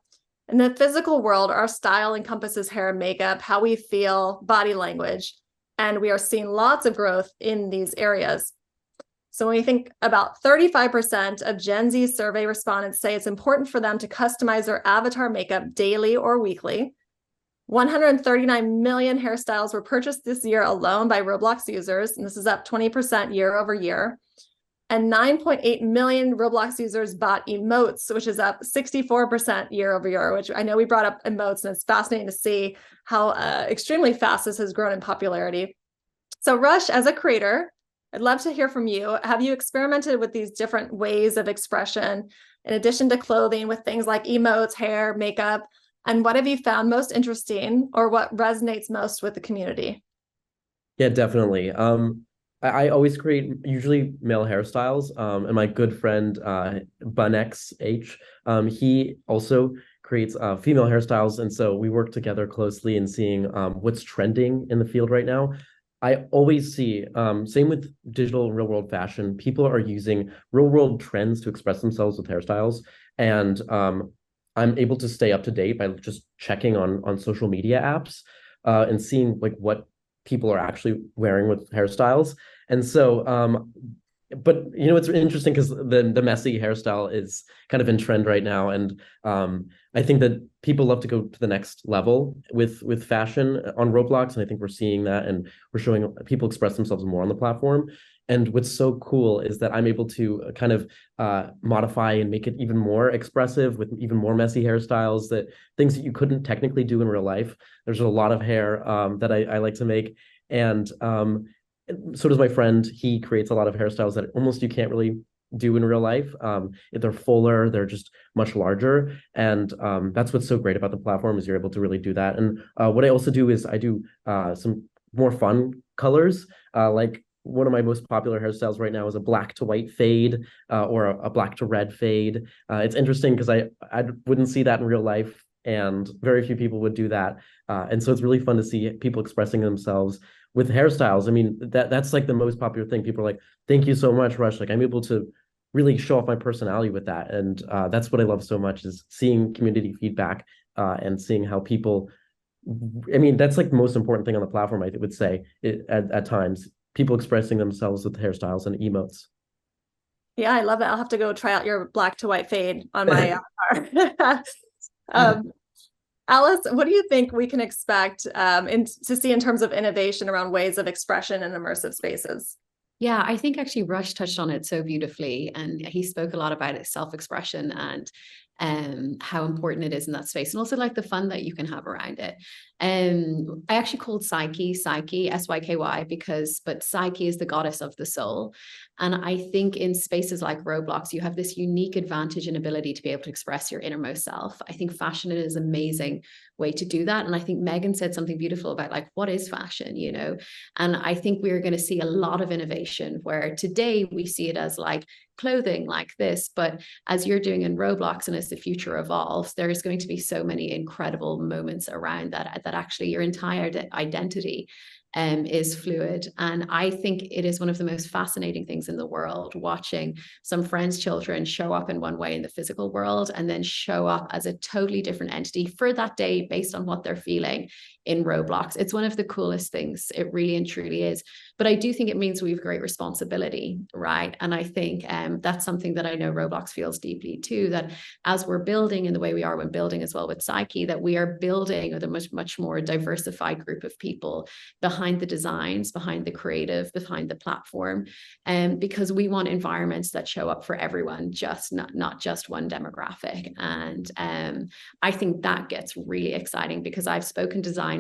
In the physical world, our style encompasses hair and makeup, how we feel, body language. And we are seeing lots of growth in these areas. So when we think about 35% of Gen Z survey respondents say it's important for them to customize their avatar makeup daily or weekly. 139 million hairstyles were purchased this year alone by Roblox users, and this is up 20% year over year. And 9.8 million Roblox users bought emotes, which is up 64% year over year, which I know we brought up emotes, and it's fascinating to see how extremely fast this has grown in popularity. So Rush, as a creator, I'd love to hear from you. Have you experimented with these different ways of expression in addition to clothing with things like emotes, hair, makeup? And what have you found most interesting or what resonates most with the community? Yeah, definitely. I always create usually male hairstyles. And my good friend BunXH, he also creates female hairstyles. And so we work together closely in seeing what's trending in the field right now. I always see, same with digital real world fashion, people are using real world trends to express themselves with hairstyles. And I'm able to stay up to date by just checking on social media apps and seeing like what people are actually wearing with hairstyles. And so, but you know, it's interesting because the messy hairstyle is kind of in trend right now. And I think that people love to go to the next level with fashion on Roblox. And I think we're seeing that, and we're showing people express themselves more on the platform. And what's so cool is that I'm able to kind of modify and make it even more expressive with even more messy hairstyles, that things that you couldn't technically do in real life. There's a lot of hair that I like to make. And so does my friend. He creates a lot of hairstyles that almost you can't really do in real life. They're fuller, they're just much larger. And that's what's so great about the platform, is you're able to really do that. And what I also do is I do some more fun colors, like one of my most popular hairstyles right now is a black to white fade or a black to red fade. It's interesting because I wouldn't see that in real life, and very few people would do that. And so it's really fun to see people expressing themselves with hairstyles. I mean, that's like the most popular thing. People are like, thank you so much, Rush. Like, I'm able to really show off my personality with that. And that's what I love so much, is seeing community feedback and seeing how people, I mean, that's like the most important thing on the platform, I would say, at times. People expressing themselves with hairstyles and emotes. Yeah, I love it. I'll have to go try out your black to white fade on my avatar. Alice, what do you think we can expect to see in terms of innovation around ways of expression in immersive spaces? Yeah, I think actually Rush touched on it so beautifully, and he spoke a lot about it, self-expression. And how important it is in that space, and also like the fun that you can have around it. I actually called Psyche, Syky, but Psyche is the goddess of the soul. And I think in spaces like Roblox, you have this unique advantage and ability to be able to express your innermost self. I think fashion is an amazing way to do that. And I think Megan said something beautiful about like, what is fashion, you know? And I think we're going to see a lot of innovation where today we see it as like clothing like this, but as you're doing in Roblox and as the future evolves, there is going to be so many incredible moments around that actually your entire identity is fluid. And I think it is one of the most fascinating things in the world, watching some friends' children show up in one way in the physical world and then show up as a totally different entity for that day based on what they're feeling in Roblox. It's one of the coolest things. It really and truly is. But I do think it means we have great responsibility, right? And I think that's something that I know Roblox feels deeply too, that as we're building in the way we are when building as well with Psyche, that we are building with a much more diversified group of people behind the designs, behind the creative, behind the platform, because we want environments that show up for everyone, just not just one demographic. And I think that gets really exciting because I've spoken to designers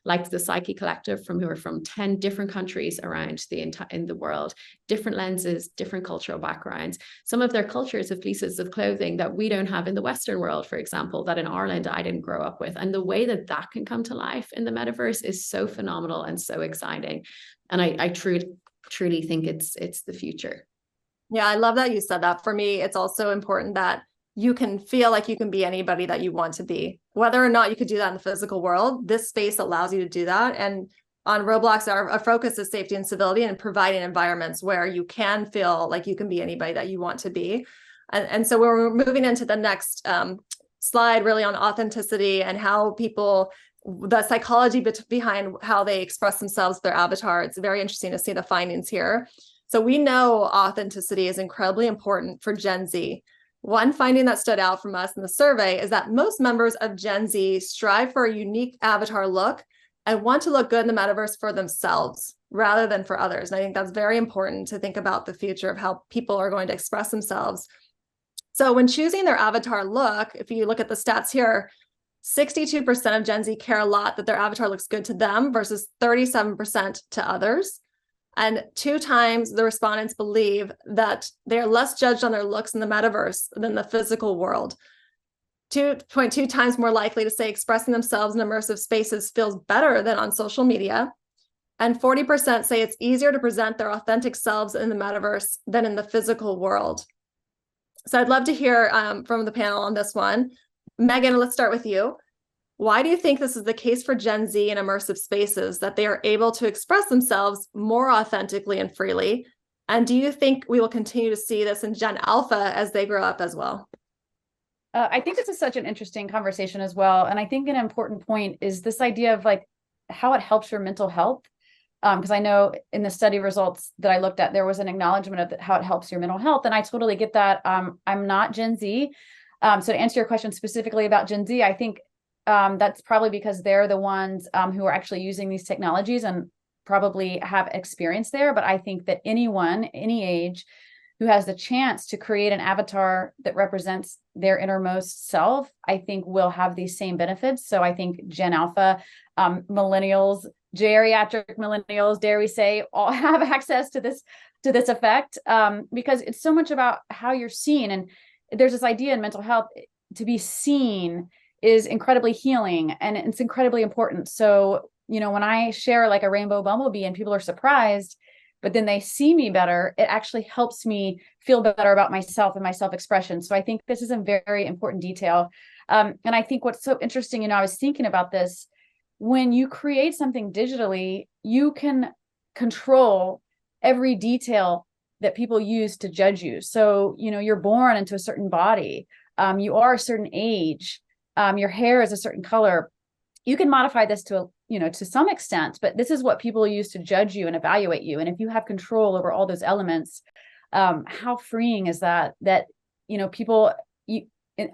like the Psyche Collective who are from 10 different countries around in the world, different lenses, different cultural backgrounds. Some of their cultures have pieces of clothing that we don't have in the Western world, for example, that in Ireland I didn't grow up with. And the way that can come to life in the metaverse is so phenomenal and so exciting. And I truly think it's the future. Yeah, I love that you said that. For me, it's also important that you can feel like you can be anybody that you want to be, whether or not you could do that in the physical world. This space allows you to do that. And on Roblox, our focus is safety and civility and providing environments where you can feel like you can be anybody that you want to be. And so we're moving into the next slide really on authenticity and how people, the psychology behind how they express themselves, their avatar. It's very interesting to see the findings here. So we know authenticity is incredibly important for Gen Z. One finding that stood out from us in the survey is that most members of Gen Z strive for a unique avatar look and want to look good in the metaverse for themselves rather than for others. And I think that's very important to think about the future of how people are going to express themselves. So when choosing their avatar look, if you look at the stats here, 62% of Gen Z care a lot that their avatar looks good to them versus 37% to others. And 2 times the respondents believe that they are less judged on their looks in the metaverse than the physical world. 2.2 times more likely to say expressing themselves in immersive spaces feels better than on social media. And 40% say it's easier to present their authentic selves in the metaverse than in the physical world. So I'd love to hear from the panel on this one. Megan, let's start with you. Why do you think this is the case for Gen Z in immersive spaces, that they are able to express themselves more authentically and freely? And do you think we will continue to see this in Gen Alpha as they grow up as well? I think this is such an interesting conversation as well. And I think an important point is this idea of like how it helps your mental health. Because I know in the study results that I looked at, there was an acknowledgement of how it helps your mental health. And I totally get that. I'm not Gen Z. So to answer your question specifically about Gen Z, I think that's probably because they're the ones who are actually using these technologies and probably have experience there. But I think that anyone, any age, who has the chance to create an avatar that represents their innermost self, I think will have these same benefits. So I think Gen Alpha, millennials, geriatric millennials, dare we say, all have access to this effect because it's so much about how you're seen. And there's this idea in mental health to be seen is incredibly healing and it's incredibly important. So, you know, when I share like a rainbow bumblebee and people are surprised, but then they see me better, it actually helps me feel better about myself and my self-expression. So I think this is a very important detail. And I think what's so interesting, you know, I was thinking about this, when you create something digitally, you can control every detail that people use to judge you. So, you know, you're born into a certain body, you are a certain age, your hair is a certain color. You can modify this to, you know, to some extent, but this is what people use to judge you and evaluate you. And if you have control over all those elements, how freeing is that, you know,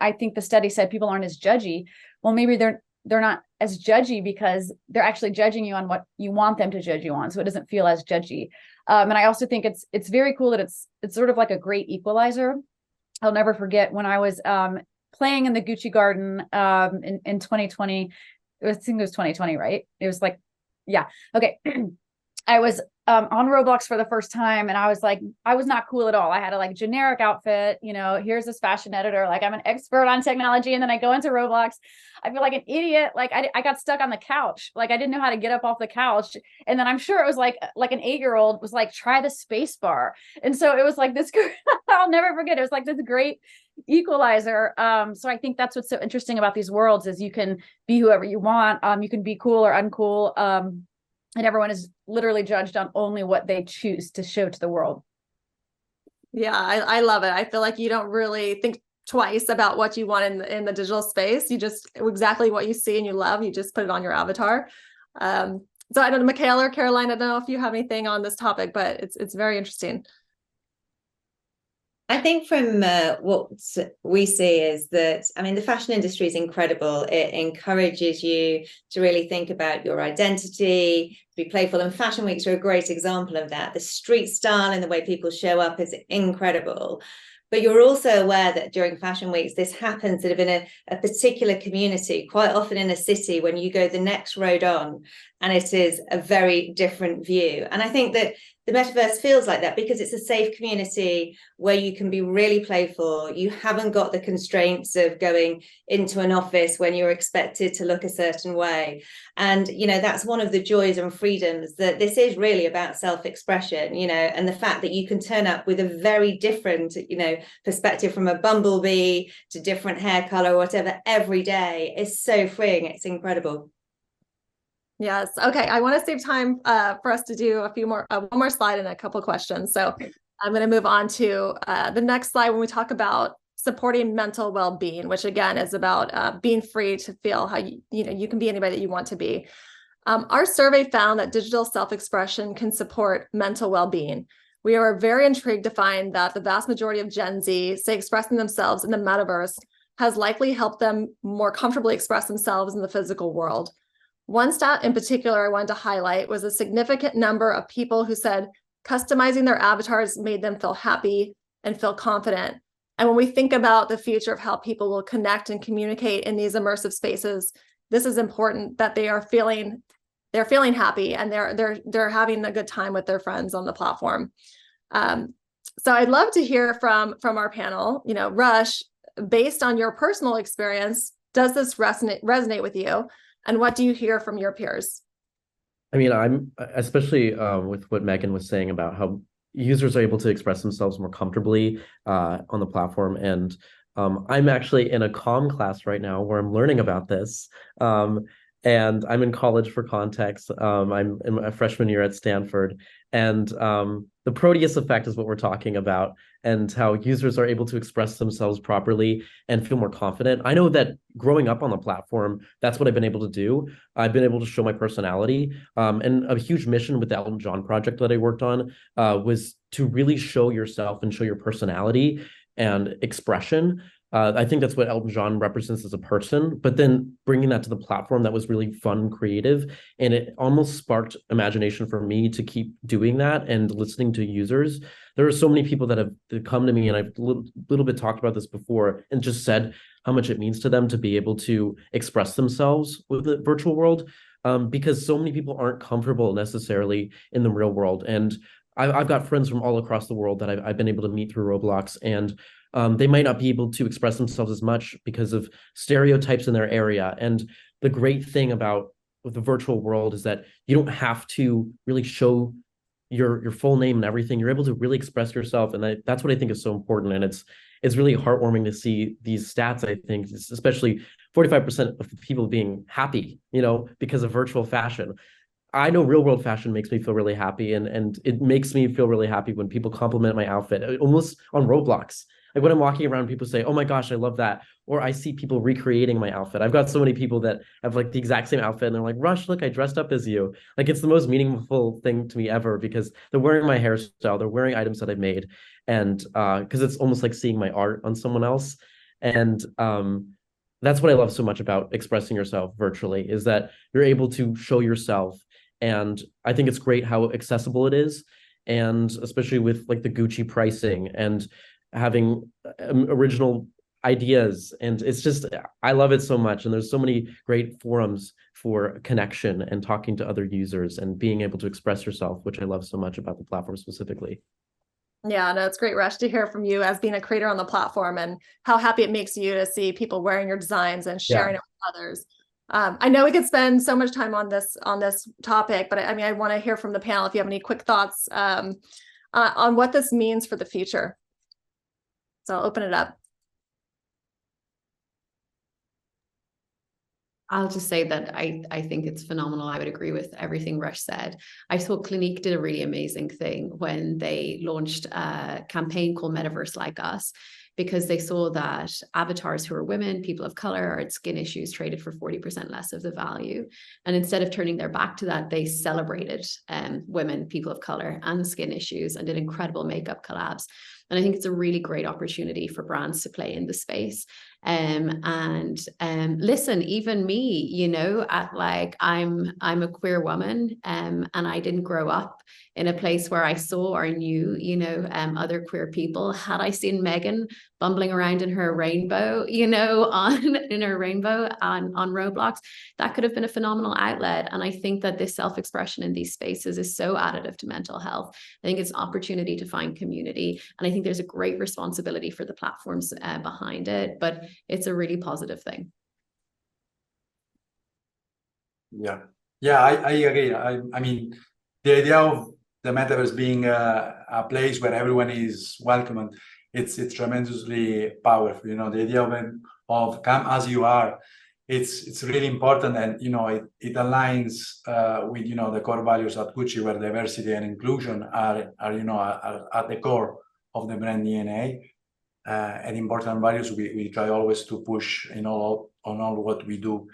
I think the study said people aren't as judgy. Well, maybe they're not as judgy because they're actually judging you on what you want them to judge you on. So it doesn't feel as judgy. And I also think it's very cool that it's sort of like a great equalizer. I'll never forget when I was playing in the Gucci garden in 2020. I think it was 2020, right? It was like, yeah. Okay. I was on Roblox for the first time, and I was like, I was not cool at all. I had a like generic outfit, you know, here's this fashion editor, like I'm an expert on technology. And then I go into Roblox, I feel like an idiot. Like I got stuck on the couch. Like I didn't know how to get up off the couch. And then I'm sure it was like an 8-year-old was like, try the space bar. And so it was like this, I'll never forget. It was like this great equalizer. So I think that's what's so interesting about these worlds is you can be whoever you want. You can be cool or uncool. And everyone is literally judged on only what they choose to show to the world. Yeah, I love it. I feel like you don't really think twice about what you want in the digital space. You just exactly what you see and you love, you just put it on your avatar. So I don't know, Michaela or Caroline, I don't know if you have anything on this topic, but it's very interesting. I think from what we see is that, I mean, the fashion industry is incredible. It encourages you to really think about your identity, to be playful, and fashion weeks are a great example of that. The street style and the way people show up is incredible. But you're also aware that during fashion weeks, this happens sort of in a particular community, quite often in a city when you go the next road on, and it is a very different view. And I think that the metaverse feels like that because it's a safe community where you can be really playful. You haven't got the constraints of going into an office when you're expected to look a certain way. And, you know, that's one of the joys and freedoms that this is really about self-expression, you know, and the fact that you can turn up with a very different, you know, perspective from a bumblebee to different hair color or whatever every day is so freeing. It's incredible. Yes. Okay. I want to save time for us to do a few more, one more slide and a couple questions. So I'm going to move on to the next slide when we talk about supporting mental well-being, which again is about being free to feel how you can be anybody that you want to be. Our survey found that digital self-expression can support mental well-being. We are very intrigued to find that the vast majority of Gen Z say expressing themselves in the metaverse has likely helped them more comfortably express themselves in the physical world. One stat in particular I wanted to highlight was a significant number of people who said customizing their avatars made them feel happy and feel confident. And when we think about the future of how people will connect and communicate in these immersive spaces, this is important that they're feeling happy and they're having a good time with their friends on the platform. So I'd love to hear from our panel. You know, Rush, based on your personal experience, does this resonate with you? And what do you hear from your peers? I mean, I'm especially with what Megan was saying about how users are able to express themselves more comfortably on the platform. And I'm actually in a comm class right now where I'm learning about this. And I'm in college for context. I'm in a freshman year at Stanford. And the Proteus Effect is what we're talking about, and how users are able to express themselves properly and feel more confident. I know that growing up on the platform, that's what I've been able to do. I've been able to show my personality. And a huge mission with the Elton John project that I worked on was to really show yourself and show your personality and expression. I think that's what Elton John represents as a person, but then bringing that to the platform, that was really fun and creative. And it almost sparked imagination for me to keep doing that and listening to users. There are so many people that have come to me, and I've a little bit talked about this before, and just said how much it means to them to be able to express themselves with the virtual world, because so many people aren't comfortable necessarily in the real world. And I've got friends from all across the world that I've been able to meet through Roblox, and they might not be able to express themselves as much because of stereotypes in their area. And the great thing about the virtual world is that you don't have to really show your full name and everything. You're able to really express yourself, and that's what I think is so important. And it's really heartwarming to see these stats. I think, especially 45% of people being happy, because of virtual fashion. I know real world fashion makes me feel really happy, and it makes me feel really happy when people compliment my outfit, almost on Roblox. Like when I'm walking around, people say, "Oh my gosh, I love that." Or I see people recreating my outfit. I've got so many people that have like the exact same outfit, and they're like, "Rush, look, I dressed up as you." Like, it's the most meaningful thing to me ever, because they're wearing my hairstyle, they're wearing items that I've made. And because it's almost like seeing my art on someone else. And that's what I love so much about expressing yourself virtually, is that you're able to show yourself. And I think it's great how accessible it is. And especially with like the Gucci pricing and having original ideas, and it's just, I love it so much. And there's so many great forums for connection and talking to other users and being able to express yourself, which I love so much about the platform specifically. Yeah, no, it's great, Rush, to hear from you as being a creator on the platform and how happy it makes you to see people wearing your designs and sharing it with others. I know we could spend so much time on this topic, but I mean, I want to hear from the panel if you have any quick thoughts on what this means for the future. So I'll open it up. I'll just say that I think it's phenomenal. I would agree with everything Rush said. I thought Clinique did a really amazing thing when they launched a campaign called Metaverse Like Us, because they saw that avatars who are women, people of color, or had skin issues traded for 40% less of the value. And instead of turning their back to that, they celebrated women, people of color, and skin issues, and did incredible makeup collabs. And I think it's a really great opportunity for brands to play in the space. Listen, even me, you know, I'm a queer woman, and I didn't grow up in a place where I saw or knew, you know, other queer people. Had I seen Megan bumbling around in her rainbow, you know, on Roblox, that could have been a phenomenal outlet. And I think that this self-expression in these spaces is so additive to mental health. I think it's an opportunity to find community, and I think there's a great responsibility for the platforms behind it, but it's a really positive thing. Yeah, I agree. I mean, the idea of the metaverse being a place where everyone is welcome, and it's tremendously powerful. You know, the idea of come as you are, it's really important, and you know, it aligns with, you know, the core values at Gucci, where diversity and inclusion are at the core of the brand DNA. And important values we try always to push on all what we do,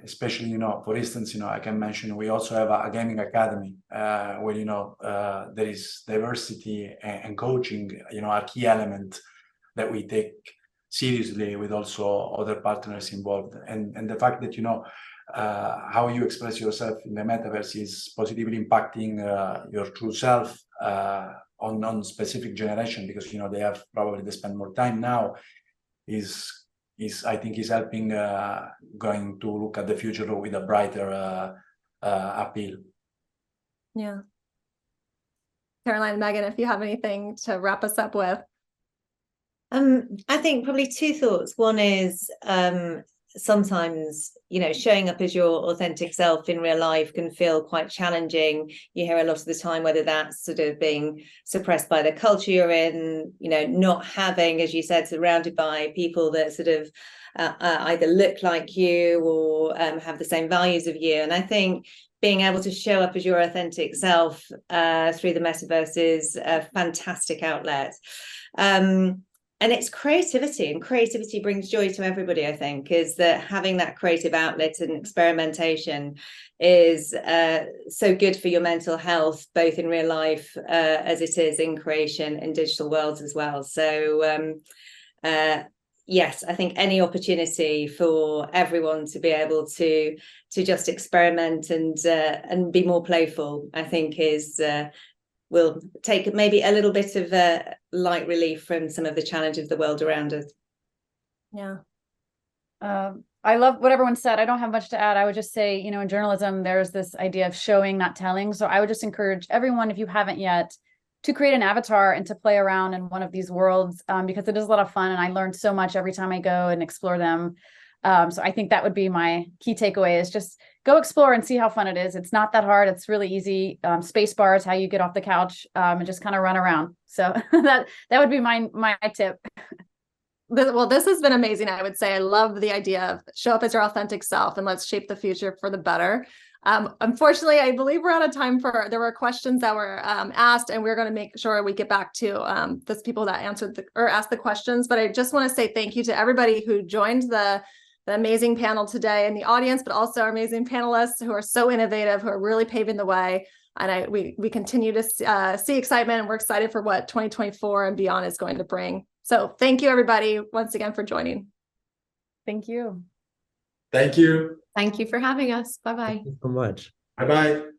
especially, you know, for instance, you know, I can mention we also have a gaming academy where, you know, there is diversity and coaching, you know, a key element that we take seriously, with also other partners involved. And the fact that, you know, how you express yourself in the metaverse is positively impacting your true self on specific generation, because, you know, they spend more time now, is I think is helping going to look at the future with a brighter appeal. Yeah. Caroline, Megan, if you have anything to wrap us up with. I think probably two thoughts. One is sometimes, you know, showing up as your authentic self in real life can feel quite challenging. You hear a lot of the time, whether that's sort of being suppressed by the culture you're in, you know, not having, as you said, surrounded by people that sort of either look like you or have the same values of you. And I think being able to show up as your authentic self through the metaverse is a fantastic outlet. And it's creativity, and creativity brings joy to everybody, I think, is that having that creative outlet and experimentation is so good for your mental health, both in real life as it is in creation in digital worlds as well. So yes, I think any opportunity for everyone to be able to just experiment and be more playful, I think is will take maybe a little bit of light relief from some of the challenge of the world around us. Yeah. I love what everyone said. I don't have much to add. I would just say, you know, in journalism, there's this idea of showing, not telling. So I would just encourage everyone, if you haven't yet, to create an avatar and to play around in one of these worlds, because it is a lot of fun. And I learned so much every time I go and explore them. So I think that would be my key takeaway, is just go explore and see how fun it is. It's not that hard. It's really easy. Space bar is how you get off the couch and just kind of run around. So that would be my tip. Well, this has been amazing. I would say I love the idea of show up as your authentic self and let's shape the future for the better. Unfortunately, I believe we're out of time. There were questions that were asked, and we're going to make sure we get back to those people that answered or asked the questions. But I just want to say thank you to everybody who joined the amazing panel today in the audience, but also our amazing panelists who are so innovative, who are really paving the way. And we continue to see excitement, and we're excited for what 2024 and beyond is going to bring. So thank you, everybody, once again for joining. Thank you. Thank you. Thank you for having us. Bye-bye. Thank you so much. Bye-bye.